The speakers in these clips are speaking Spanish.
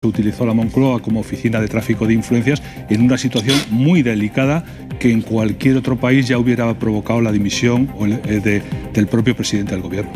Utilizó la Moncloa como oficina de tráfico de influencias en una situación muy delicada que en cualquier otro país ya hubiera provocado la dimisión del propio presidente del gobierno.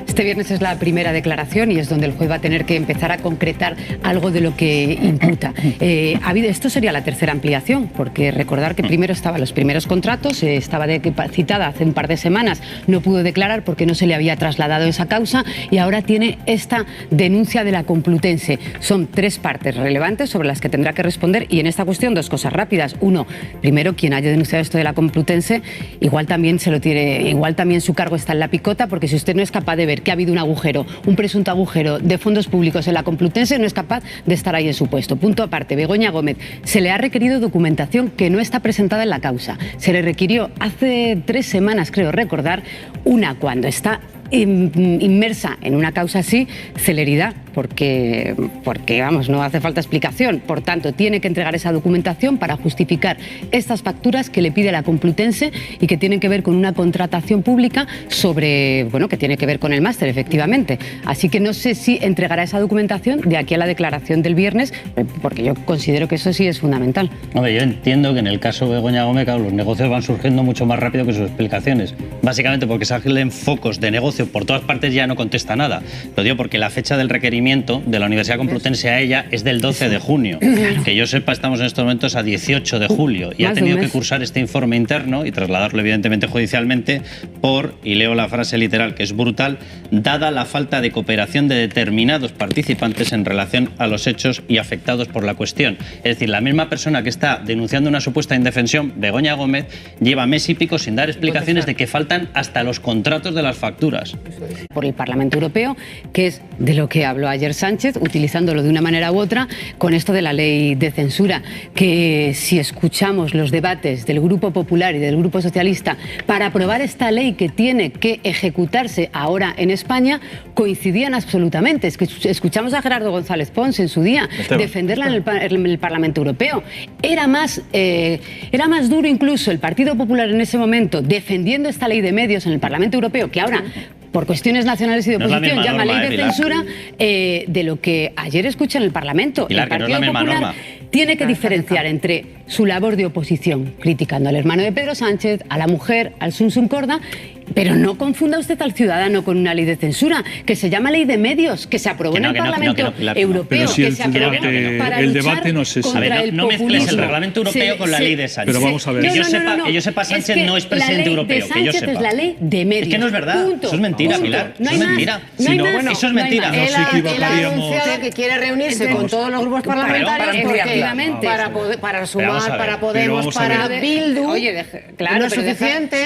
Este viernes es la primera declaración y es donde el juez va a tener que empezar a concretar algo de lo que imputa. Esto sería la tercera ampliación, porque recordar que primero estaban los primeros contratos, estaba citada hace un par de semanas, no pudo declarar porque no se le había trasladado esa causa y ahora tiene esta denuncia de la Complutense. Son tres partes relevantes sobre las que tendrá que responder y en esta cuestión dos cosas rápidas. Uno, primero, quien haya denunciado esto de la Complutense, igual también su cargo está en la picota, porque si usted no es capaz de ver que ha habido un agujero, un presunto agujero de fondos públicos en la Complutense, no es capaz de estar ahí en su puesto. Punto aparte, Begoña Gómez, se le ha requerido documentación que no está presentada en la causa. Se le requirió hace 3 semanas, creo recordar, una cuando está inmersa en una causa así, celeridad, porque vamos, no hace falta explicación. Por tanto, tiene que entregar esa documentación para justificar estas facturas que le pide la Complutense y que tienen que ver con una contratación pública que tiene que ver con el máster, efectivamente. Así que no sé si entregará esa documentación de aquí a la declaración del viernes, porque yo considero que eso sí es fundamental. Hombre, yo entiendo que en el caso de Begoña Gómez, claro, los negocios van surgiendo mucho más rápido que sus explicaciones. Básicamente porque salen focos de negocio por todas partes, ya no contesta nada. Lo digo porque la fecha del requerimiento de la Universidad Complutense a ella es del 12 de junio. Que yo sepa, estamos en estos momentos a 18 de julio y ha tenido que cursar este informe interno y trasladarlo evidentemente judicialmente y leo la frase literal, que es brutal, dada la falta de cooperación de determinados participantes en relación a los hechos y afectados por la cuestión. Es decir, la misma persona que está denunciando una supuesta indefensión, Begoña Gómez, lleva mes y pico sin dar explicaciones de que faltan hasta los contratos de las facturas. Por el Parlamento Europeo, que es de lo que habló ayer Sánchez, utilizándolo de una manera u otra, con esto de la ley de censura, que si escuchamos los debates del Grupo Popular y del Grupo Socialista para aprobar esta ley que tiene que ejecutarse ahora en España, coincidían absolutamente. Es que escuchamos a Gerardo González Pons en su día defenderla en el Parlamento Europeo. Era más duro incluso el Partido Popular en ese momento defendiendo esta ley de medios en el Parlamento Europeo, que ahora por cuestiones nacionales y de oposición llama ley de censura, de lo que ayer escucha en el Parlamento. Pilar, el Partido Popular tiene que diferenciar entre su labor de oposición, criticando al hermano de Pedro Sánchez, a la mujer, al Sum Sum Corda, pero no confunda usted al ciudadano con una ley de censura, que se llama ley de medios, que se aprobó en el Parlamento Europeo, pero si que se aprobó para el luchar debate no es ese. contra el no populismo. mezcles el Reglamento Europeo con la ley de Sánchez. Pero vamos a ver. Que yo sepa, Sánchez no es presidente europeo. Que yo sepa. Es la ley de medios. Es que no es verdad. Punto. Eso es mentira, Punto. Pilar. No Eso es mentira. Eso es mentira. Él ha anunciado que quiere reunirse con todos los grupos parlamentarios para sumar, para Podemos, para Bildu. Oye, claro, no es suficiente.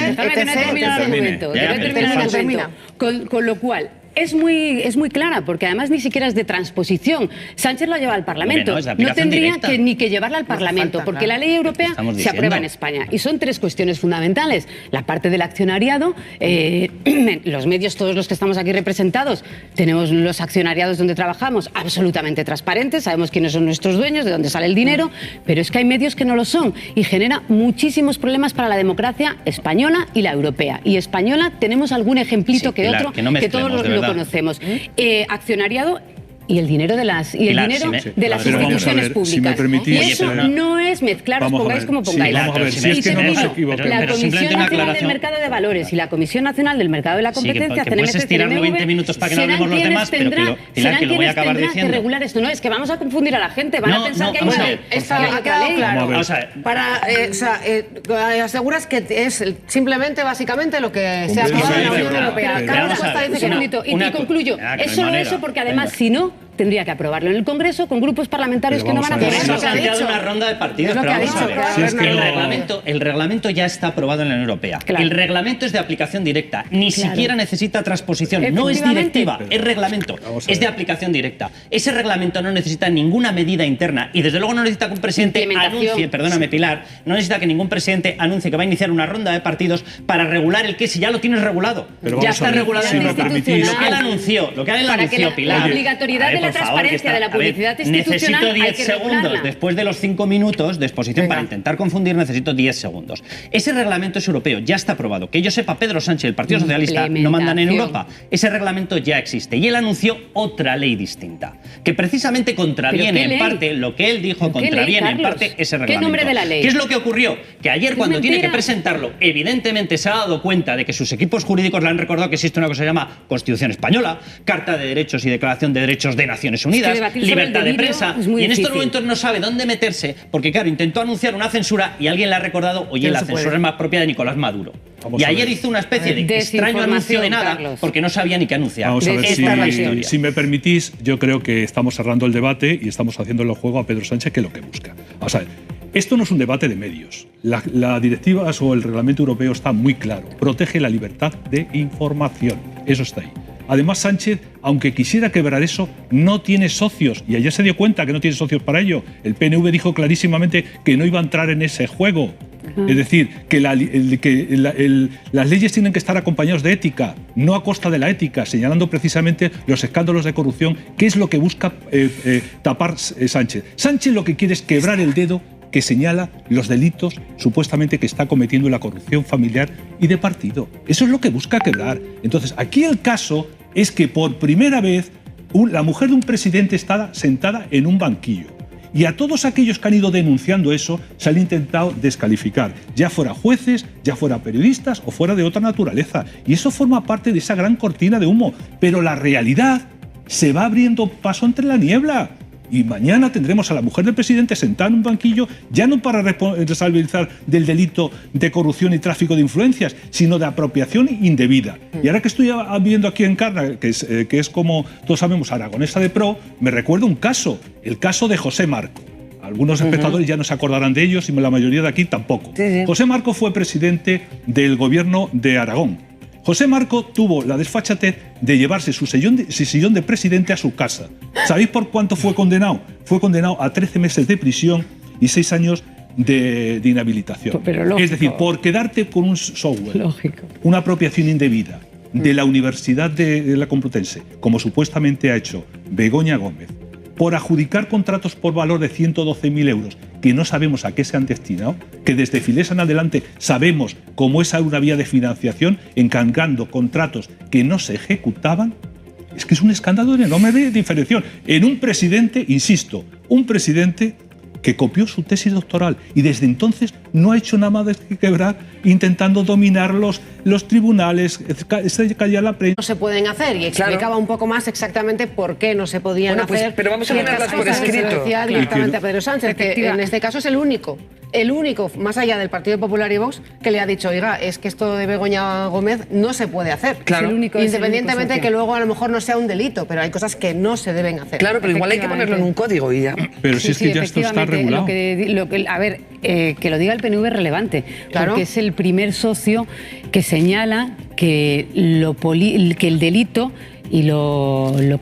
Con lo cual, es muy clara, porque además ni siquiera es de transposición. Sánchez lo lleva al Parlamento. No tendría ni que llevarla al Parlamento, porque la ley europea se aprueba en España. Y son 3 cuestiones fundamentales. La parte del accionariado, los medios, todos los que estamos aquí representados, tenemos los accionariados donde trabajamos absolutamente transparentes, sabemos quiénes son nuestros dueños, de dónde sale el dinero, pero es que hay medios que no lo son y genera muchísimos problemas para la democracia española y la europea. Y española tenemos algún ejemplito que otro, que todos lo conocemos. Accionariado y el dinero de las instituciones públicas. Si me permitís, y eso no es mezclar, os pongáis como pongáis. Vamos a ver, si es que no nos equivocamos. La Comisión Nacional del Mercado de Valores y la Comisión Nacional del Mercado de la Competencia, puedes estirarlo 20 minutos para que no hablemos los demás, pero Pilar, que lo voy a acabar diciendo. Que regular esto, no es que vamos a confundir a la gente, van a pensar que hay una ley. Ha quedado claro. Aseguras que es simplemente, básicamente, lo que se ha aprobado en la Unión Europea. Carlos Costa dice que bonito. Y concluyo, es solo eso, porque además, si no, tendría que aprobarlo en el Congreso con grupos parlamentarios que no van a aprobar. Eso se ha dicho una ronda de partidos, pero vamos a ver. El reglamento ya está aprobado en la Unión Europea. Claro. El reglamento es de aplicación directa. Ni siquiera necesita transposición. No es directiva, es reglamento. Es de aplicación directa. Ese reglamento no necesita ninguna medida interna y desde luego no necesita que un presidente anuncie, perdóname Pilar, no necesita que ningún presidente anuncie que va a iniciar una ronda de partidos para regular el que si ya lo tienes regulado. Ya está regulado en la Constitución. Lo que él anunció, Pilar. Para que la obligatoriedad de la esa transparencia de la publicidad institucional necesito 10 hay que segundos. regularla. Después de los 5 minutos de exposición para intentar confundir, necesito 10 segundos. Ese reglamento es europeo, ya está aprobado. Que yo sepa, Pedro Sánchez y el Partido Socialista no mandan en Europa. Ese reglamento ya existe. Y él anunció otra ley distinta, que precisamente contraviene en parte lo que él dijo, contraviene en parte ese reglamento. ¿Qué nombre de la ley? ¿Qué es lo que ocurrió? Que ayer, cuando tiene que presentarlo, evidentemente se ha dado cuenta de que sus equipos jurídicos le han recordado que existe una cosa que se llama Constitución Española, Carta de Derechos y Declaración de Derechos de Naciones Unidas, libertad de prensa, y en estos momentos no sabe dónde meterse, porque claro, intentó anunciar una censura y alguien le ha recordado, oye, la censura es más propia de Nicolás Maduro. Y ayer hizo una especie de extraño anuncio de nada, porque no sabía ni qué anunciar. Vamos a ver, si me permitís, yo creo que estamos cerrando el debate y estamos haciéndole juego a Pedro Sánchez, que es lo que busca. Vamos a ver, esto no es un debate de medios. La directiva o el reglamento europeo está muy claro. Protege la libertad de información. Eso está ahí. Además, Sánchez, aunque quisiera quebrar eso, no tiene socios. Y ayer se dio cuenta que no tiene socios para ello. El PNV dijo clarísimamente que no iba a entrar en ese juego. Es decir, que las leyes tienen que estar acompañadas de ética, no a costa de la ética, señalando precisamente los escándalos de corrupción, que es lo que busca tapar Sánchez. Sánchez lo que quiere es quebrar el dedo que señala los delitos supuestamente que está cometiendo la corrupción familiar y de partido. Eso es lo que busca quebrar. Entonces, aquí el caso es que por primera vez la mujer de un presidente está sentada en un banquillo. Y a todos aquellos que han ido denunciando eso se han intentado descalificar, ya fuera jueces, ya fuera periodistas o fuera de otra naturaleza. Y eso forma parte de esa gran cortina de humo. Pero la realidad se va abriendo paso entre la niebla. Y mañana tendremos a la mujer del presidente sentada en un banquillo, ya no para responsabilizar del delito de corrupción y tráfico de influencias, sino de apropiación indebida. Y ahora que estoy viendo aquí en Encarna, que es como todos sabemos, aragonesa de pro, me recuerda un caso, el caso de José Marco. Algunos espectadores ya no se acordarán de ellos y la mayoría de aquí tampoco. José Marco fue presidente del gobierno de Aragón. José Marco tuvo la desfachatez de llevarse su sillón de presidente a su casa. ¿Sabéis por cuánto fue condenado? Fue condenado a 13 meses de prisión y 6 años de inhabilitación. Es decir, por quedarte con un software, una apropiación indebida de la Universidad de la Complutense, como supuestamente ha hecho Begoña Gómez, por adjudicar contratos por valor de 112.000 euros, que no sabemos a qué se han destinado, que desde Filesa en adelante sabemos cómo esa era una vía de financiación, encargando contratos que no se ejecutaban. Es que es un escándalo de enorme diferenciación. En un presidente, insisto, un presidente que copió su tesis doctoral y desde entonces no ha hecho nada más que quebrar, intentando dominar los tribunales, callar la prensa. No se pueden hacer y explicaba un poco más exactamente por qué no se podían hacer. Pero vamos a ponerlas por escrito. Se decía directamente a Pedro Sánchez, que en este caso es el único, más allá del Partido Popular y Vox, que le ha dicho, oiga, es que esto de Begoña Gómez no se puede hacer. Claro. Independientemente de que luego a lo mejor no sea un delito, pero hay cosas que no se deben hacer. Claro, pero igual hay que ponerlo en un código y ya. Pero si es que ya esto está regulado. Que lo diga el PNV es relevante, porque es el primer socio que señala que el delito y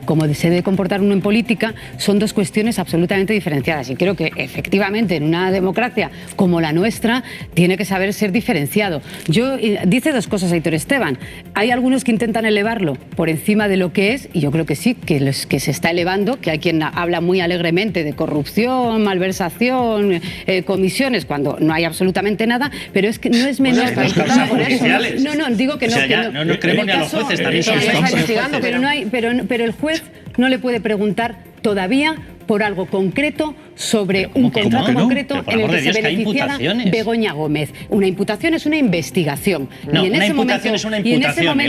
cómo se debe comportar uno en política son dos cuestiones absolutamente diferenciadas. Y creo que efectivamente en una democracia como la nuestra tiene que saber ser diferenciado. Dice dos cosas Aitor Esteban. Hay algunos que intentan elevarlo por encima de lo que es, y yo creo que sí, que se está elevando, que hay quien habla muy alegremente de corrupción, malversación, comisiones, cuando no hay absolutamente nada, pero es que no es menor. Bueno, causas judiciales. No, digo que no. O sea, no nos creemos ni a los jueces, también son investigando. Pero el juez no le puede preguntar todavía por algo concreto sobre un contrato concreto en el que se beneficiara Begoña Gómez. Una imputación es una investigación. No, una imputación es una imputación.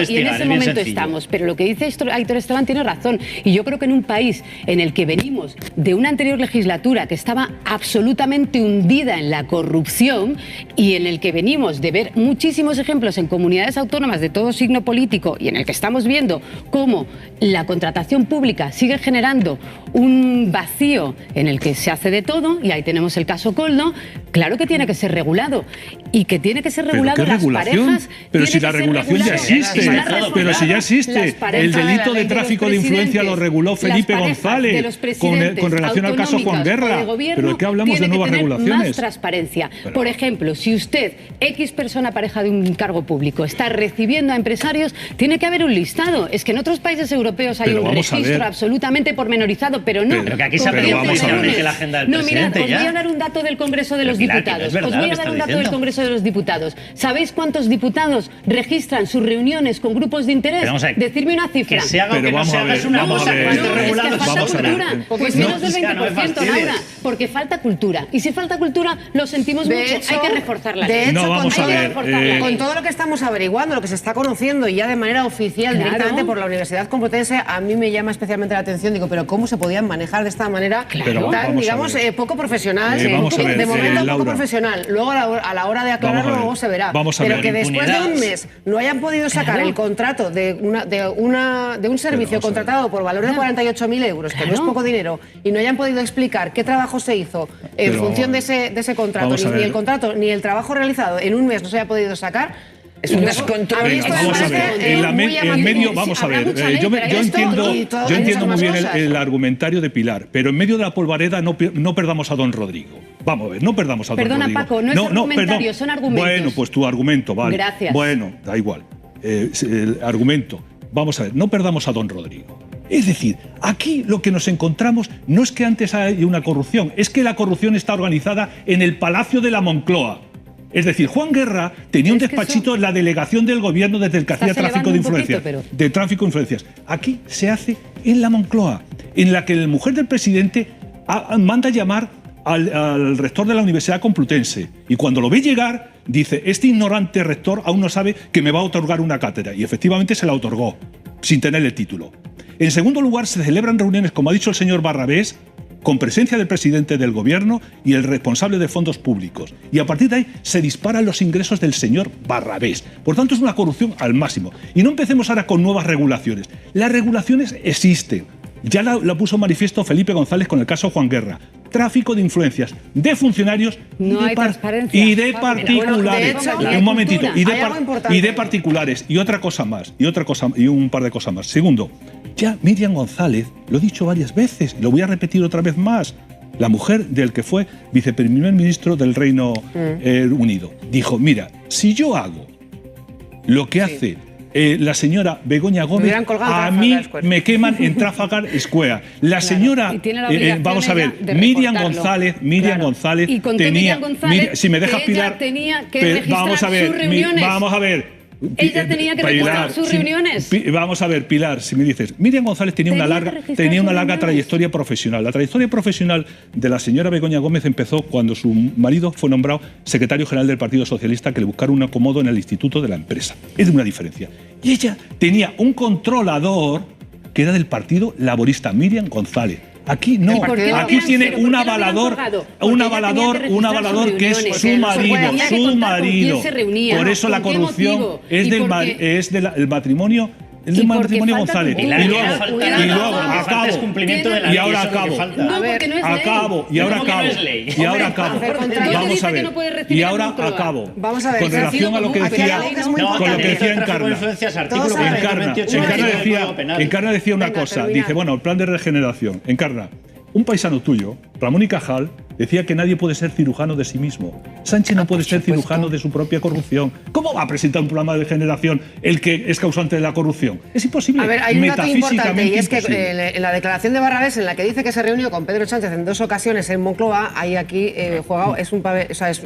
Y en ese momento estamos. Pero lo que dice Aitor Esteban tiene razón. Y yo creo que en un país en el que venimos de una anterior legislatura que estaba absolutamente hundida en la corrupción y en el que venimos de ver muchísimos ejemplos en comunidades autónomas de todo signo político y en el que estamos viendo cómo la contratación pública sigue generando un vacío vacío en el que se hace de todo, y ahí tenemos el caso Koldo, claro que tiene que ser regulado. Y que tiene que ser regulado ¿Pero qué las regulación? parejas. Pero si la regulación ya existe. Pero si ya existe. El delito de tráfico de influencia lo reguló Felipe González con relación al caso Juan Guerra. ¿Pero de qué hablamos de nuevas regulaciones? Más transparencia. Por ejemplo, si usted, X persona pareja de un cargo público, está recibiendo a empresarios, tiene que haber un listado. Es que en otros países europeos hay un registro absolutamente pormenorizado, pero no. Pero que aquí se ha pedido que la agenda del presidente os voy a dar un dato del Congreso de los Diputados. Os voy a dar un dato del Congreso de los Diputados. ¿Sabéis cuántos diputados registran sus reuniones con grupos de interés? Decidme una cifra. Que se haga o que no se haga es una cosa que esté regulado. Falta cultura. Pues menos del 20%, Laura. Porque falta cultura. Y si falta cultura, lo sentimos mucho. Hay que reforzarla. De hecho, con todo lo que estamos averiguando, lo que se está conociendo y ya de manera oficial directamente por la Universidad Complutense, a mí me llama especialmente la atención. Digo, pero ¿cómo se podían manejar de esta manera tan, digamos, poco profesional? De momento poco profesional. Luego a la hora de aclararlo luego se verá. Pero que después de un mes no hayan podido sacar el contrato de un servicio contratado por valor de 48.000 euros, que no es poco dinero, y no hayan podido explicar qué trabajo se hizo en función de ese contrato, ni el contrato ni el trabajo realizado en un mes no se haya podido sacar. Es un descontrol. Vamos a ver, en medio, vamos a ver, yo entiendo muy bien el argumentario de Pilar, pero en medio de la polvareda no perdamos a don Rodrigo. Vamos a ver, no perdamos a don Rodrigo. Perdona, Paco, no es argumentario, son argumentos. Bueno, pues tu argumento, vale. Gracias. Bueno, da igual. El argumento. Vamos a ver, no perdamos a don Rodrigo. Es decir, aquí lo que nos encontramos no es que antes haya una corrupción, es que la corrupción está organizada en el Palacio de la Moncloa. Es decir, Juan Guerra tenía un despachito en la delegación del gobierno desde el que hacía tráfico de influencias. De tráfico de influencias. Aquí se hace en la Moncloa, en la que la mujer del presidente manda llamar al rector de la Universidad Complutense. Y cuando lo ve llegar, dice, este ignorante rector aún no sabe que me va a otorgar una cátedra. Y efectivamente se la otorgó, sin tener el título. En segundo lugar, se celebran reuniones, como ha dicho el señor Barrabés, con presencia del presidente del gobierno y el responsable de fondos públicos. Y a partir de ahí se disparan los ingresos del señor Barrabés. Por tanto, es una corrupción al máximo. Y no empecemos ahora con nuevas regulaciones. Las regulaciones existen. Ya la puso manifiesto Felipe González con el caso Juan Guerra. Tráfico de influencias de funcionarios y de particulares. Un momentito. Y de particulares. Y otra cosa más. Y un par de cosas más. Segundo, ya Miriam González, lo he dicho varias veces, lo voy a repetir otra vez más, la mujer del que fue viceprimer ministro del Reino Unido, dijo, mira, si yo hago lo que hace la señora Begoña Gómez, a mí me queman en Trafalgar Square. La señora, vamos a ver, Miriam González tenía, si me dejas Pilar, vamos a ver, ella tenía que registrar sus reuniones. Vamos a ver, Pilar, si me dices, Miriam González tenía una larga trayectoria profesional. La trayectoria profesional de la señora Begoña Gómez empezó cuando su marido fue nombrado secretario general del Partido Socialista, que le buscaron un acomodo en el Instituto de la Empresa. Es de una diferencia. Y ella tenía un controlador que era del Partido Laborista, Miriam González. Aquí no, aquí tiene un avalador que es su marido. Por eso la corrupción es del matrimonio. Es del matrimonio González. Y luego acabo. Vamos a ver. Y ahora acabo. Con relación a lo que decía Encarna decía una cosa. Dice, bueno, el plan de regeneración. Encarna, un paisano tuyo, Ramón y Cajal, decía que nadie puede ser cirujano de sí mismo. Sánchez no puede ser cirujano de su propia corrupción. ¿Cómo va a presentar un programa de generación el que es causante de la corrupción? Es imposible. A ver, hay un dato importante y es que en la declaración de Barrabés, en la que dice que se reunió con Pedro Sánchez en 2 ocasiones en Moncloa, hay aquí jugado,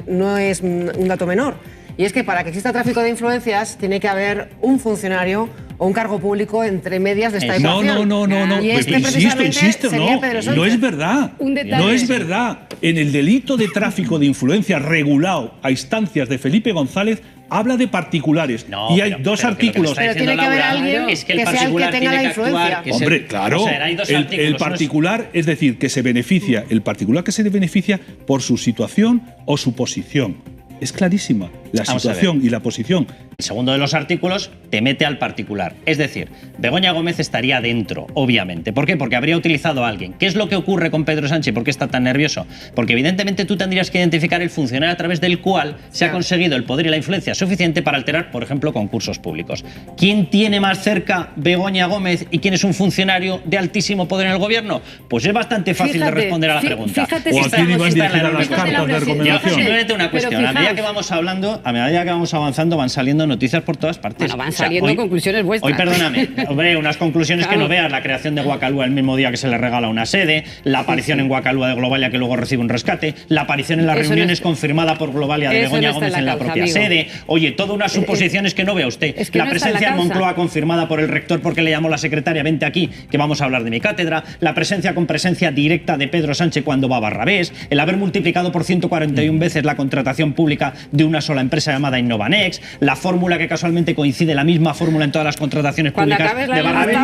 no es un dato menor. Y es que para que exista tráfico de influencias tiene que haber un funcionario o un cargo público entre medias de esta ecuación. No. Y Insisto, no es verdad. No es verdad. En el delito de tráfico de influencias regulado a instancias de Felipe González habla de particulares. Y hay dos artículos. Pero tiene que haber alguien que sea el que tenga la influencia. Hombre, claro. El particular, es decir, que se beneficia, el particular que se beneficia por su situación o su posición. Es clarísima. La situación y la posición El segundo de los artículos te mete al particular. Es decir, Begoña Gómez estaría dentro, obviamente. ¿Por qué? Porque habría utilizado a alguien. ¿Qué es lo que ocurre con Pedro Sánchez? ¿Por qué está tan nervioso? Porque evidentemente tú tendrías que identificar el funcionario a través del cual se ha conseguido el poder y la influencia suficiente para alterar, por ejemplo, concursos públicos. ¿Quién tiene más cerca Begoña Gómez y quién es un funcionario de altísimo poder en el gobierno? Pues es bastante fácil de responder a la pregunta. Fíjate, o a quién iban dirigidas las cartas de recomendación. Simplemente una cuestión. A medida que vamos hablando, a medida que vamos avanzando, van saliendo noticias por todas partes. Bueno, van saliendo conclusiones vuestras. Hoy, perdóname, hombre, unas conclusiones que no veas. La creación de Guacalúa el mismo día que se le regala una sede, la aparición en Guacalúa de Globalia que luego recibe un rescate, la aparición en las reuniones confirmada por Globalia de Begoña Gómez en la propia sede. Oye, todas unas suposiciones que no vea usted. La presencia en Moncloa confirmada por el rector porque le llamó la secretaria, vente aquí, que vamos a hablar de mi cátedra. La presencia con presencia directa de Pedro Sánchez cuando va a Barrabés. El haber multiplicado por 141 veces la contratación pública de una sola empresa llamada Innovanex. La fórmula que casualmente coincide, la misma fórmula en todas las contrataciones públicas de Barrabés.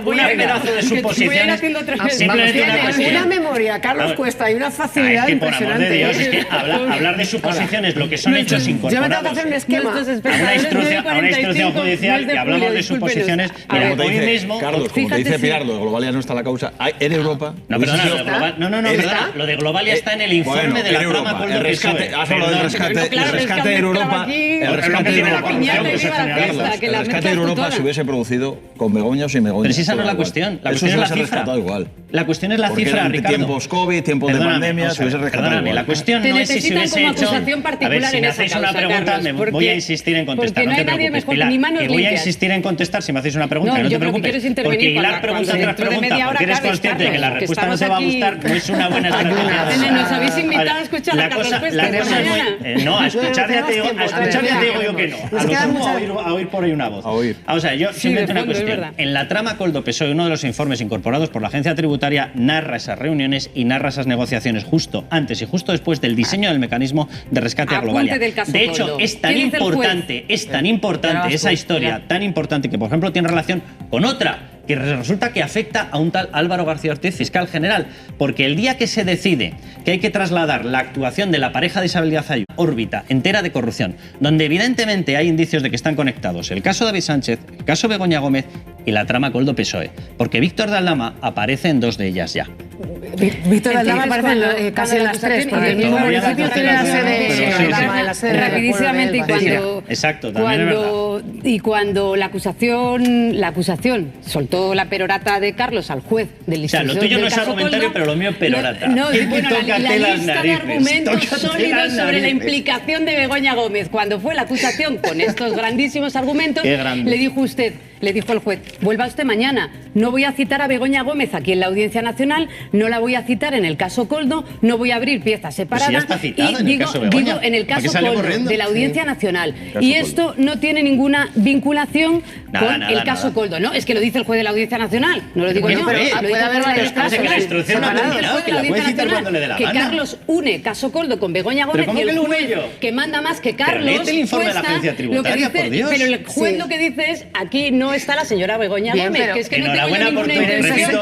Una pedazo de suposiciones. Simplemente una cuestión. Una memoria, Carlos Cuesta, y una facilidad impresionante. Por amor de Dios, es que hablar de suposiciones, lo que son hechos incorporados. Yo me tengo que hacer un esquema. A una instrucción judicial que hablamos de suposiciones. Mira, hoy mismo. Carlos, como te dice Pilar, lo de Globalia no está en la causa. En Europa. No, perdona, perdona. Lo de Globalia está en el informe de la trama Coldo PSOE. Has hablado del rescate de Europa. El rescate de Europa. El rescate de Europa se hubiese producido con Begoña o sin Begoña. Pero si esa no es la cuestión. La cuestión es la cifra. La cuestión es la cifra, Ricardo. Tiempos COVID, tiempos de pandemia, se hubiese rescatado igual. La cuestión no es si se hubiese hecho. A ver, si me hacéis una pregunta, me voy a insistir en contestar. No te preocupes, Pilar. Que voy a insistir en contestar si me hacéis una pregunta. No te preocupes. Porque hilar pregunta tras pregunta, porque eres consciente de que la respuesta no te va a gustar, no es una buena estrategia. Nos habéis invitado a escuchar a Carlos Cuesta. No, a escuchar ya te digo yo que no. A oír por ahí una voz. O sea, yo simplemente una cuestión. En la trama Coldo PSOE, uno de los informes incorporados por la agencia tributaria narra esas reuniones y narra esas negociaciones justo antes y justo después del diseño del mecanismo de rescate a Globalia. De hecho, es tan importante esa historia, tan importante que, por ejemplo, tiene relación con otra que resulta que afecta a un tal Álvaro García Ortiz, fiscal general, porque el día que se decide que hay que trasladar la actuación de la pareja de Isabel Díaz Ayuso, órbita entera de corrupción, donde evidentemente hay indicios de que están conectados el caso David Sánchez, el caso Begoña Gómez y la trama Coldo PSOE, porque Víctor de Aldama aparece en dos de ellas ya. Víctor de Aldama aparece casi en las tres, porque el mismo municipio tiene la sede. Rapidísimamente, y cuando la acusación soltó la perorata de Carlos al juez del instructor. O sea, lo tuyo no es argumentario, pero lo mío es perorata. No, bueno, la lista de argumentos sólidos sobre la implicación de Begoña Gómez. Cuando fue la acusación con estos grandísimos argumentos, le dijo el juez, vuelva usted mañana, no voy a citar a Begoña Gómez aquí en la Audiencia Nacional, no la voy a citar en el caso Coldo, no voy a abrir piezas separadas. Pues ya está citada en el caso Begoña. Digo, en el caso Coldo de la Audiencia Nacional. Y esto no tiene ninguna vinculación con el caso Coldo. No, es que lo dice el juez de la Audiencia Nacional, no lo digo yo. Puede haber varios casos. La instrucción no ha terminado, que la puede citar cuando le dé la gana. Que Carlos une caso Coldo con Begoña Gómez y el juez que manda más que Carlos. Pero el informe de la agencia tributaria, por Dios. Pero el juez lo que dice es, aquí no está la señora Begoña Gómez, que es que no tengo ninguna intención,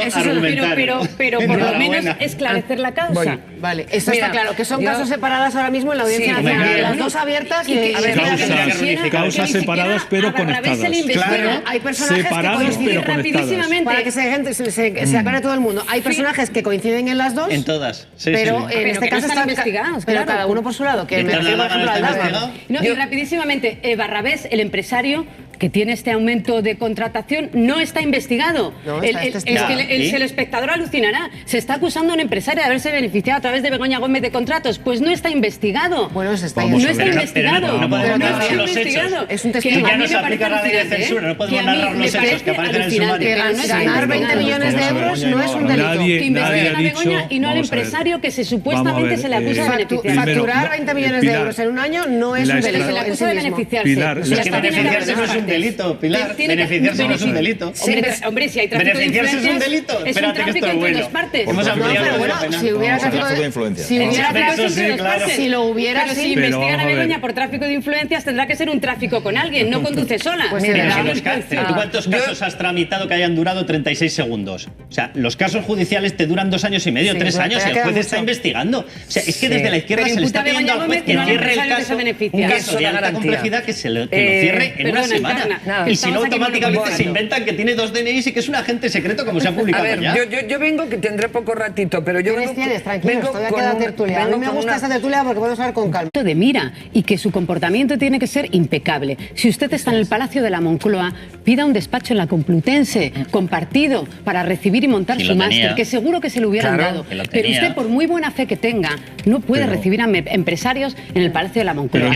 pero por lo menos esclarecer la causa. Vale, eso está claro, que son casos separados ahora mismo en la Audiencia Nacional. Las dos abiertas y causas separadas pero conectadas. Claro, hay personajes separados pero conectadas. Para que se aclare todo el mundo. Hay personajes que coinciden en las dos. En todas. Pero en este caso están investigados. Pero cada uno por su lado. Que me refiero, por ejemplo, al Aldama. Y rapidísimamente, Barrabés, el empresario que tiene este aumento de contratación, no está investigado. El espectador alucinará. Se está acusando a un empresario de haberse beneficiado a través de Begoña Gómez de contratos. Pues no está investigado. Bueno, se está investigado. No podemos narrar los hechos. Es un testigo. Ya no se aplica la ley de censura. No podemos narrar los hechos que aparecen en el sumario. Ganar 20 millones de euros no es un delito. Que investiguen a Begoña y no al empresario que supuestamente se le acusa de beneficiarse. Facturar 20 millones de euros en un año no es un delito. Se le acusa de beneficiarse. Es que beneficiarse no es un delito, Pilar. Beneficiarse no es un delito. Hombre, si hay tráfico de influencias... Beneficiarse es un delito. Es un tráfico entre dos partes. Si hubiera tráfico de influencias. Si lo hubiera... Pero si investigan a Begoña por tráfico de influencias, tendrá que ser un tráfico con alguien, no conduce sola. Pues ¿tú cuántos casos has tramitado que hayan durado 36 segundos? O sea, los casos judiciales te duran 2 años y medio, 3 años, el juez está investigando. O sea, es que desde la izquierda se le está pidiendo al juez que cierre el caso, un caso de alta complejidad que lo cierre en una semana. Y si no, automáticamente se inventan que tiene 2 DNIs y que es un agente secreto, como se ha publicado ya. A ver, yo vengo, que tendré poco ratito, pero yo vengo... Tranquilo, estoy aquí a la tertulia. A mí me gusta esa tertulia porque podemos hablar con calma. De mira y que su comportamiento tiene que ser impecable. Si usted está en el Palacio de la Moncloa, pida un despacho en la Complutense compartido para recibir y montar su máster, que seguro que se lo hubieran dado. Pero usted, por muy buena fe que tenga, no puede recibir a empresarios en el Palacio de la Moncloa.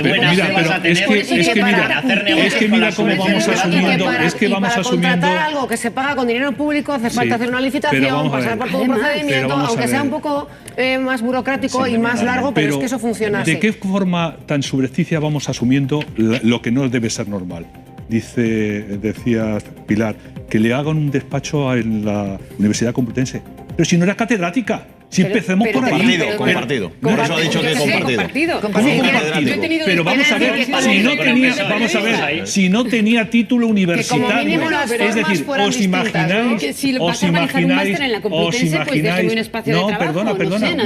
Es que mira cómo vamos asumiendo. Es que vamos asumiendo. Para contratar algo que se paga con dinero público hace falta hacer una licitación, pasar por todo un procedimiento, aunque sea un poco más burocrático y más largo, pero es que eso funciona así. ¿De qué forma tan subrepticia vamos asumiendo lo que no debe ser normal? Decía Pilar, que le hagan un despacho en la Universidad Complutense. Pero si no era catedrática. Si empecemos por ahí. Compartido. Por eso ha dicho que compartido. Pero vamos a ver, si no tenía título universitario. Es decir, os imagináis. No, perdona.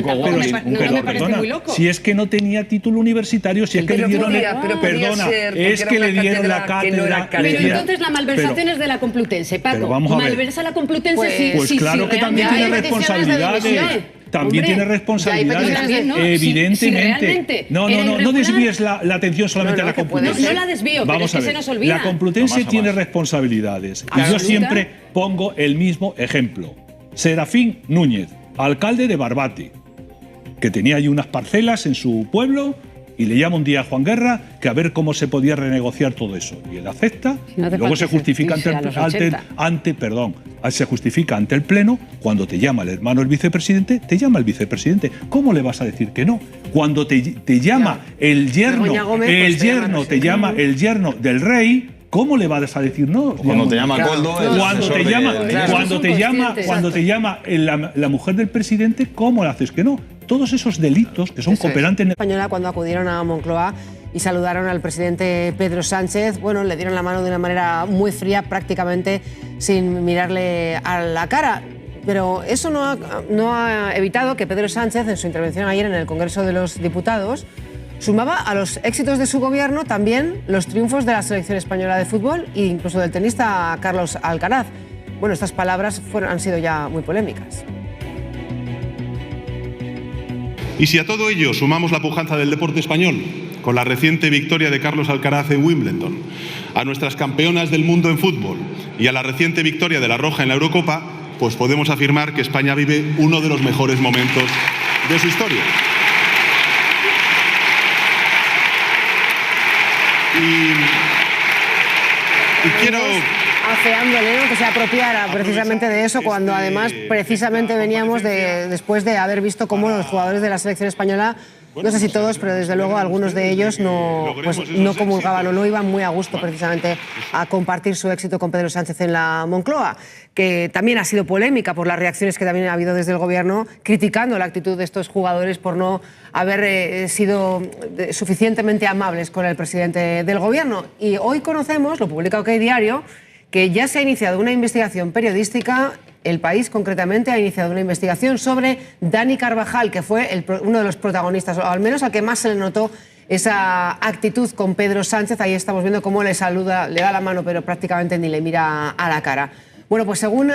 Si es que no tenía título universitario, si es que le dieron. Perdona, es que le dieron la cátedra. Pero entonces la malversación es de la Complutense, Paco. Malversa la Complutense. Pues claro que también tiene responsabilidades. También tiene responsabilidades, evidentemente. No desvíes la atención solamente a la Complutense. No la desvío, pero es que se nos olvida. La Complutense tiene responsabilidades. Y yo siempre pongo el mismo ejemplo. Serafín Núñez, alcalde de Barbate, que tenía allí unas parcelas en su pueblo, y le llama un día a Juan Guerra que a ver cómo se podía renegociar todo eso. Y él acepta, luego se justifica se justifica ante el Pleno. Cuando te llama el hermano del vicepresidente, te llama el vicepresidente. ¿Cómo le vas a decir que no? Cuando te llama el yerno el yerno del rey, ¿cómo le vas a decir no? Cuando te llama Coldo, cuando te llama la mujer del presidente, ¿cómo le haces que no? Todos esos delitos que son cooperantes... Española, cuando acudieron a Moncloa y saludaron al presidente Pedro Sánchez, bueno, le dieron la mano de una manera muy fría, prácticamente sin mirarle a la cara. Pero eso no ha evitado que Pedro Sánchez, en su intervención ayer en el Congreso de los Diputados, sumaba a los éxitos de su gobierno también los triunfos de la selección española de fútbol e incluso del tenista Carlos Alcaraz. Bueno, estas palabras han sido ya muy polémicas. Y si a todo ello sumamos la pujanza del deporte español, con la reciente victoria de Carlos Alcaraz en Wimbledon, a nuestras campeonas del mundo en fútbol y a la reciente victoria de la Roja en la Eurocopa, pues podemos afirmar que España vive uno de los mejores momentos de su historia. Y quiero... afeándole, ¿no?, que se apropiara precisamente de eso, cuando además precisamente veníamos después de haber visto cómo los jugadores de la selección española, no sé si todos, pero desde luego algunos de ellos no comulgaban o no iban muy a gusto precisamente a compartir su éxito con Pedro Sánchez en la Moncloa, que también ha sido polémica por las reacciones que también ha habido desde el gobierno, criticando la actitud de estos jugadores por no haber sido suficientemente amables con el presidente del gobierno. Y hoy conocemos, lo publica OK Diario, que ya se ha iniciado una investigación periodística. El País, concretamente, ha iniciado una investigación sobre Dani Carvajal, que fue uno de los protagonistas, o al menos al que más se le notó esa actitud con Pedro Sánchez. Ahí estamos viendo cómo le saluda, le da la mano, pero prácticamente ni le mira a la cara. Bueno, pues según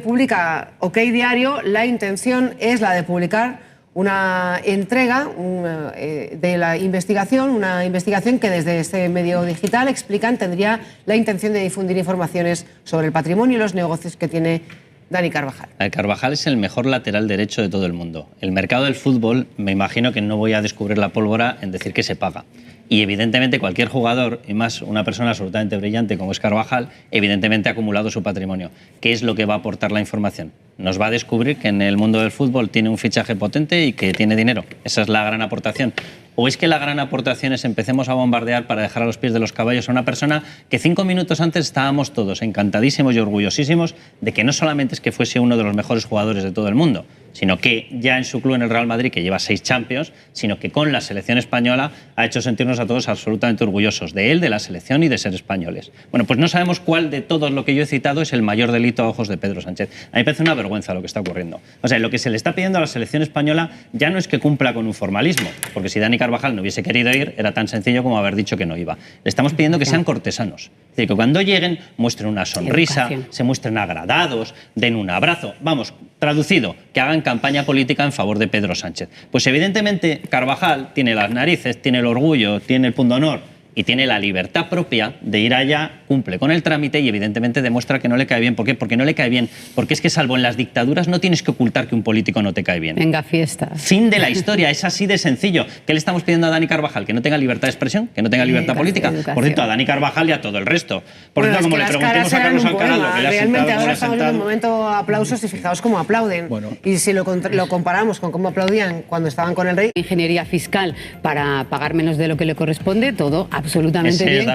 publica OK Diario, la intención es la de publicar una entrega de la investigación, una investigación que desde este medio digital explican tendría la intención de difundir informaciones sobre el patrimonio y los negocios que tiene Dani Carvajal. Carvajal es el mejor lateral derecho de todo el mundo. El mercado del fútbol, me imagino que no voy a descubrir la pólvora en decir que se paga. Y evidentemente cualquier jugador, y más una persona absolutamente brillante como es Carvajal, evidentemente ha acumulado su patrimonio. ¿Qué es lo que va a aportar la información? Nos va a descubrir que en el mundo del fútbol tiene un fichaje potente y que tiene dinero. Esa es la gran aportación. ¿O es que la gran aportación es empecemos a bombardear para dejar a los pies de los caballos a una persona que 5 minutos antes estábamos todos encantadísimos y orgullosísimos de que no solamente es que fuese uno de los mejores jugadores de todo el mundo, sino que ya en su club, en el Real Madrid, que lleva 6 Champions, sino que con la selección española ha hecho sentirnos a todos absolutamente orgullosos de él, de la selección y de ser españoles? Bueno, pues no sabemos cuál de todos lo que yo he citado es el mayor delito a ojos de Pedro Sánchez. A mí me parece una vergüenza lo que está ocurriendo. O sea, lo que se le está pidiendo a la selección española ya no es que cumpla con un formalismo, porque si Dani Carvajal no hubiese querido ir, era tan sencillo como haber dicho que no iba. Le estamos pidiendo que sean cortesanos. Es decir, que cuando lleguen muestren una sonrisa, se muestren agradados, den un abrazo. Vamos, traducido, que hagan campaña política en favor de Pedro Sánchez. Pues evidentemente Carvajal tiene las narices, tiene el orgullo, tiene el pundonor y tiene la libertad propia de ir allá, cumple con el trámite y evidentemente demuestra que no le cae bien. ¿Por qué? Porque no le cae bien. Porque es que salvo en las dictaduras no tienes que ocultar que un político no te cae bien. Venga, fiesta. Fin de la historia, es así de sencillo. ¿Qué le estamos pidiendo a Dani Carvajal? Que no tenga libertad de expresión, que no tenga libertad política. Por cierto, a Dani Carvajal y a todo el resto. Por cierto, como le preguntemos a Carlos Alcaraz lo que le ha realmente ahora estamos en un momento aplausos y fijaos cómo aplauden. Y si lo comparamos con cómo aplaudían cuando estaban con el rey. Ingeniería fiscal para pagar menos de lo que le corresponde, todo absolutamente bien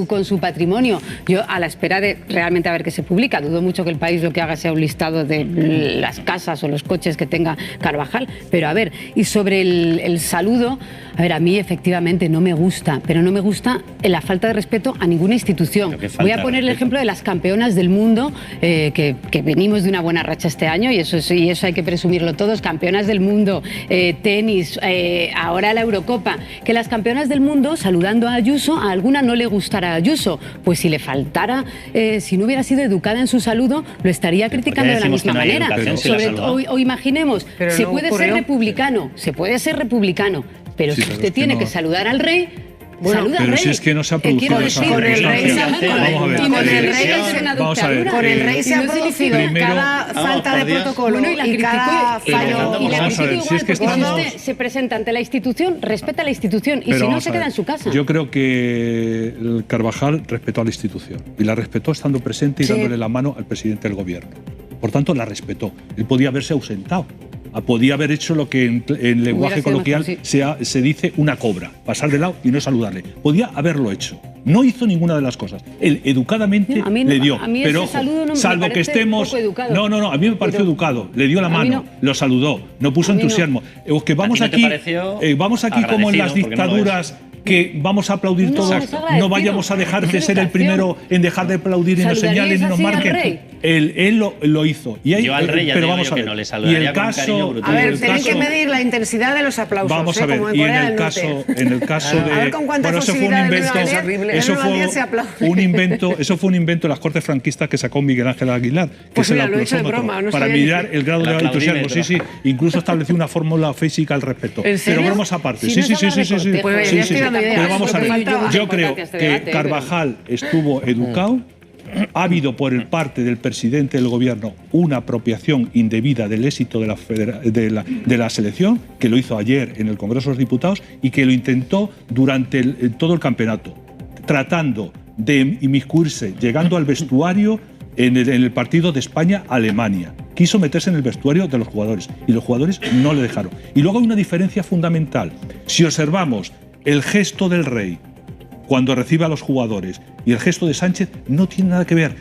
con su patrimonio. Yo, a la espera de realmente a ver qué se publica, dudo mucho que el país lo que haga sea un listado de las casas o los coches que tenga Carvajal. Pero a ver, y sobre el saludo, a ver, a mí efectivamente no me gusta, pero no me gusta la falta de respeto a ninguna institución. Voy a poner el ejemplo de las campeonas del mundo, que venimos de una buena racha este año y eso hay que presumirlo todos, campeonas del mundo, tenis, ahora la Eurocopa, que las campeonas del mundo saludando a Ayuso, a alguna no le gustará a Ayuso, pues si le faltara, si no hubiera sido educada en su saludo, lo estaría criticando de la misma manera. O imaginemos, se puede ser republicano, pero si usted tiene que saludar al rey, saluda al rey. Si es que no se ha producido esa circunstancia. Vamos a ver. Con el rey se ha producido cada falta de protocolo y cada fallo. Y la criticó igual, porque si usted se presenta ante la institución, respeta la institución y si no, se queda en su casa. Yo creo que el Carvajal respetó a la institución y la respetó estando presente y dándole la mano al presidente del gobierno. Por tanto, la respetó. Él podía haberse ausentado. Podía haber hecho lo que en lenguaje coloquial se dice una cobra, pasar de lado y no saludarle. Podía haberlo hecho. No hizo ninguna de las cosas. Él educadamente le dio. Pero ojo, salvo que estemos. No, a mí me pareció educado. Le dio la mano, lo saludó, no puso entusiasmo. Que vamos aquí como en las dictaduras. Que vamos a aplaudir todos, no vayamos a dejar de ser el primero en dejar de aplaudir y nos señalen y nos marquen. Él lo hizo. Yo al rey pero vamos a ver. Que no le saludaría con un cariño brutal. A ver, tienen que medir la intensidad de los aplausos. Vamos a ver, como y en el caso de. A ver con cuánta facilidad eso fue un invento de las Cortes franquistas que sacó Miguel Ángel Aguilar, que es el aplausómetro, para mirar el grado de entusiasmo. Sí, incluso estableció una fórmula física al respecto. Pero vamos aparte. Sí. Pero vamos a ver, yo creo que Carvajal estuvo educado. Ha habido por el parte del presidente del gobierno una apropiación indebida del éxito de la selección, que lo hizo ayer en el Congreso de los Diputados y que lo intentó durante todo el campeonato, tratando de inmiscuirse, llegando al vestuario en el partido de España-Alemania. Quiso meterse en el vestuario de los jugadores y los jugadores no le dejaron. Y luego hay una diferencia fundamental. Si observamos el gesto del rey cuando recibe a los jugadores y el gesto de Sánchez, no tiene nada que ver.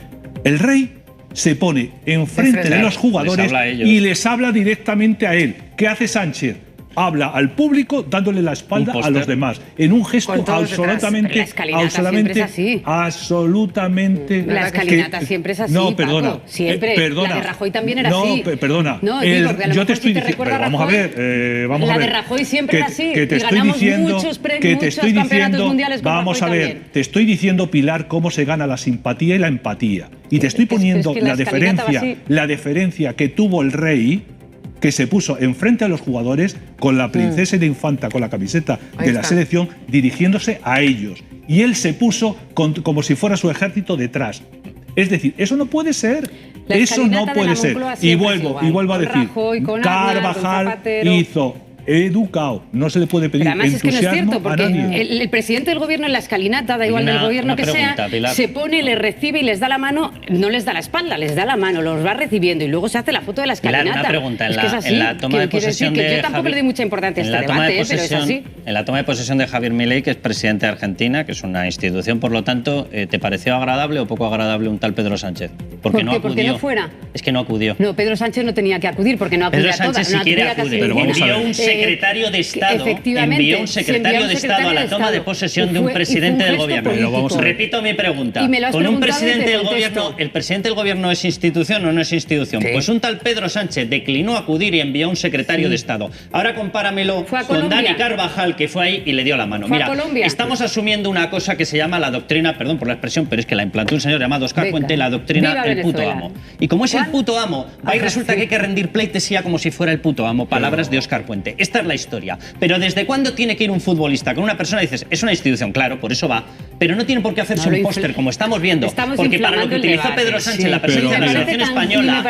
El rey se pone enfrente de los jugadores y les habla directamente a él. ¿Qué hace Sánchez? Habla al público dándole la espalda a los demás, en un gesto absolutamente... Absolutamente... La escalinata siempre es así, No, perdona. Paco, siempre. Perdona. La de Rajoy también era así. No, perdona. No, yo te estoy diciendo... Vamos a ver, vamos a ver. La de Rajoy siempre era así. Que te estoy diciendo... Vamos a ver, te estoy diciendo, Pilar, cómo se gana la simpatía y la empatía. Y te estoy poniendo la deferencia que tuvo el rey, que se puso enfrente a los jugadores con la princesa y la infanta, con la camiseta de la selección, dirigiéndose a ellos. Y él se puso como si fuera su ejército detrás. Es decir, eso no puede ser. Eso no puede ser. Y vuelvo a decir, Carvajal hizo educado. No se le puede pedir entusiasmo es que no es cierto, porque a nadie. El presidente del gobierno en la escalinata, da igual del gobierno que sea, Pilar, se pone, les recibe y les da la mano, no les da la espalda, les da la mano, los va recibiendo y luego se hace la foto de la escalinata. Pilar, una pregunta. En la toma de posesión de yo tampoco le doy mucha importancia a este debate, pero es así. En la toma de posesión de Javier Milei, que es presidente de Argentina, que es una institución, por lo tanto, ¿te pareció agradable o poco agradable un tal Pedro Sánchez? ¿Por qué? ¿Porque no fuera? Es que no acudió. No, Pedro Sánchez no tenía que acudir porque no acudía a todas. Pedro Sánchez si quiere acudir. Envió un secretario de Estado. Envió un secretario de Estado a la toma de posesión de un presidente del gobierno. Repito mi pregunta. Con un presidente del gobierno, ¿el presidente del gobierno es institución o no es institución? Pues un tal Pedro Sánchez declinó acudir y envió un secretario de Estado. Ahora compáramelo con Dani Carvajal, que fue ahí y le dio la mano. Mira, estamos asumiendo una cosa que se llama la doctrina, perdón por la expresión, pero es que la implantó un señor llamado Óscar Puente, la doctrina del puto amo. Y como es el puto amo, ahí resulta que hay que rendir pleitesía como si fuera el puto amo. Palabras de Óscar Puente. Esta es la historia. Pero ¿desde cuándo tiene que ir un futbolista con una persona? Dices, es una institución, claro, por eso va. Pero no tiene por qué hacerse un póster, como estamos viendo. Porque para lo que utilizó Pedro Sánchez la presencia de la selección española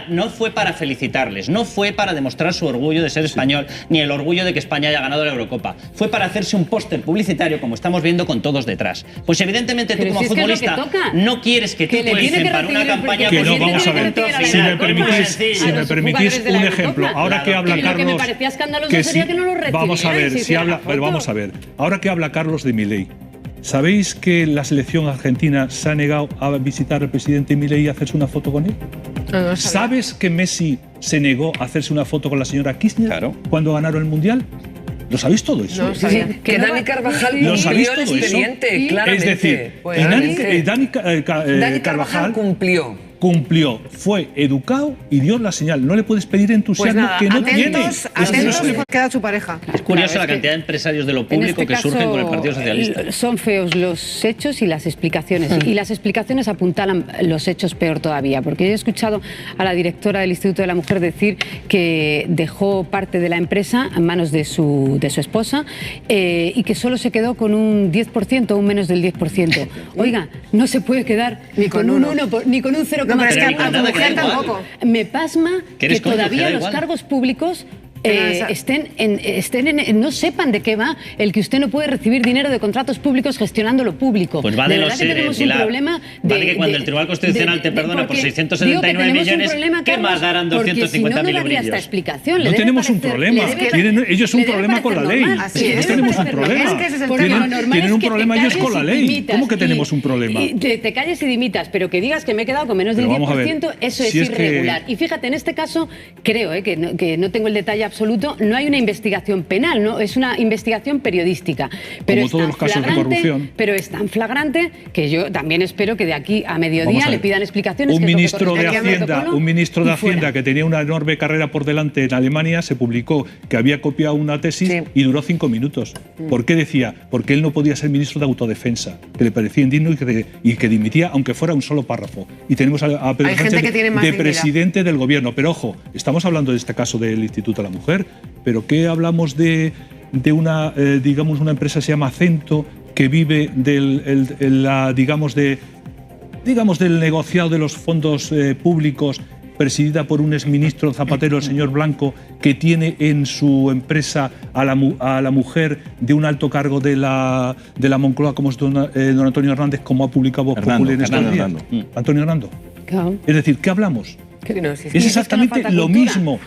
no fue para felicitarles, no fue para demostrar su orgullo de ser español, ni el orgullo de que España haya ganado la Eurocopa. Fue para hacerse un póster publicitario, como estamos viendo, con todos detrás. Pues evidentemente tú como futbolista no quieres que te utilicen para una campaña política. Vamos a ver, si me permitís un ejemplo. Ahora que habla Carlos... me parecía escandaloso sería que no lo recibiera. Vamos a ver. Ahora que habla Carlos de Milei, ¿sabéis que la selección argentina se ha negado a visitar al presidente Milei y a hacerse una foto con él? No, ¿sabes que Messi se negó a hacerse una foto con la señora Kirchner cuando ganaron el Mundial? ¿Lo sabéis todo eso? No, que Dani Carvajal cumplió el expediente, claramente. Es decir, Dani Carvajal cumplió, fue educado y dio la señal. No le puedes pedir entusiasmo que no tiene. Atentos que queda su pareja. Es curioso la cantidad de empresarios de lo público que surgen con el Partido Socialista. Son feos los hechos y las explicaciones. Y las explicaciones apuntalan los hechos peor todavía. Porque yo he escuchado a la directora del Instituto de la Mujer decir que dejó parte de la empresa en manos de su esposa y que solo se quedó con un 10% o un menos del 10%. Oiga, no se puede quedar ni con un 1 ni con un 0,5%. No, pero es que a tu mujer tampoco. Me pasma que todavía los cargos públicos no sepan de qué va el que usted no puede recibir dinero de contratos públicos gestionando lo público. Pues va de verdad que tenemos un problema vale que cuando el Tribunal Constitucional te perdona por 679 millones, ¿qué más darán 250.000 euros? Esta explicación. No tenemos un problema. Tienen ellos un problema con la ley. No tenemos un problema. Tienen un problema ellos con la ley. ¿Cómo que tenemos un problema? Te calles y dimitas, pero que digas que me he quedado con menos del 10%, eso es irregular. Y fíjate, en este caso, creo que no tengo el detalle absoluto, no hay una investigación penal, no es una investigación periodística. Pero como todos los casos de corrupción. Pero es tan flagrante que yo también espero que de aquí a mediodía le pidan explicaciones. Un ministro de Hacienda que tenía una enorme carrera por delante en Alemania se publicó que había copiado una tesis y duró 5 minutos. ¿Por qué decía? Porque él no podía ser ministro de autodefensa, que le parecía indigno y que dimitía aunque fuera un solo párrafo. Y tenemos a Pedro Sánchez de presidente del gobierno. Pero ojo, estamos hablando de este caso del Instituto de la Mujer, pero ¿qué hablamos de una, digamos, una empresa que se llama Acento, que vive del negociado de los fondos públicos, presidida por un exministro Zapatero, el señor Blanco, que tiene en su empresa a la mujer de un alto cargo de la Moncloa, como es don Antonio Hernández, como ha publicado Vox Populi en estos días? Antonio Hernando. Claro. Es decir, ¿qué hablamos? Es exactamente lo mismo,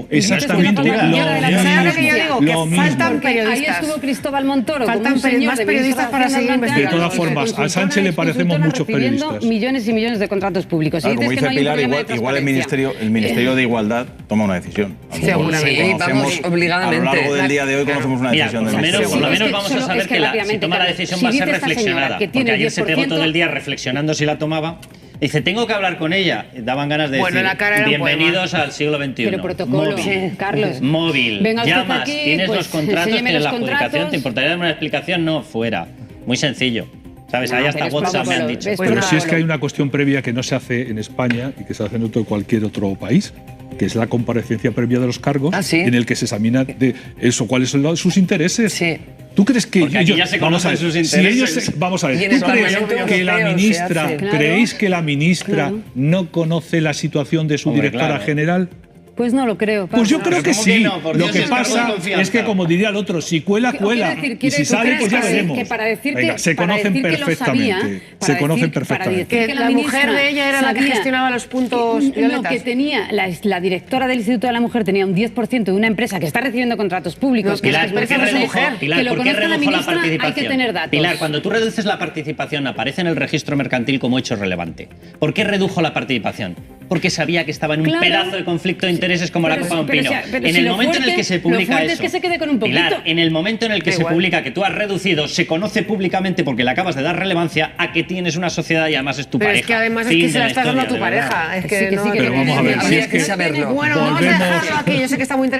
exactamente lo mismo. Faltan periodistas. Ahí estuvo Cristóbal Montoro. Faltan más periodistas para seguir investigando. De todas formas, a Sánchez le parecemos muchos periodistas. Millones y millones de contratos públicos. Como dice Pilar, igual el Ministerio de Igualdad toma una decisión. Seguramente, vamos obligadamente. A lo largo del día de hoy conocemos una decisión del Ministerio. Por lo menos vamos a saber que si toma la decisión va a ser reflexionada. Porque ayer se pegó todo el día reflexionando si la tomaba. Dice, tengo que hablar con ella. Daban ganas de decir, bienvenidos al siglo XXI. Pero protocolo, Carlos. Móvil, llamas, tienes los contratos, tienes la adjudicación, ¿te importaría darme una explicación? No, fuera. Muy sencillo. ¿Sabes? Ahí hasta WhatsApp me han dicho. Pero si es que hay una cuestión previa que no se hace en España y que se hace en cualquier otro país, que es la comparecencia previa de los cargos, en el que se examina de eso, cuáles son sus intereses. Sí. ¿Tú crees que ellos, ya se conocen sus intereses? Vamos a ver, ¿tú crees que la ministra, creéis que la ministra no conoce la situación de su directora general? Pues no lo creo. Pues yo creo que sí. Lo que pasa es que, como diría el otro, si cuela, cuela. Y si sale, pues ya veremos. Venga, se conocen perfectamente. Se conocen perfectamente. Que la mujer de ella era la que gestionaba los puntos violetas. Lo que tenía, la directora del Instituto de la Mujer tenía un 10% de una empresa que está recibiendo contratos públicos. Pilar, ¿por qué redujo la participación? Hay que tener datos. Pilar, cuando tú reduces la participación, aparece en el registro mercantil como hecho relevante. ¿Por qué redujo la participación? Porque sabía que estaba en un pedazo de conflicto de intereses como la Copa de un Pino. En el momento en el que se publica eso, es que se quede con un poquito. Pilar, en el momento en el que se publica que tú has reducido, se conoce públicamente porque le acabas de dar relevancia a que tienes una sociedad y además es tu pareja. Pero es que además es que se la estás dando a tu pareja. Es que pero vamos a ver, si es que bueno, vamos a dejarlo aquí. Yo sé que está muy interesante.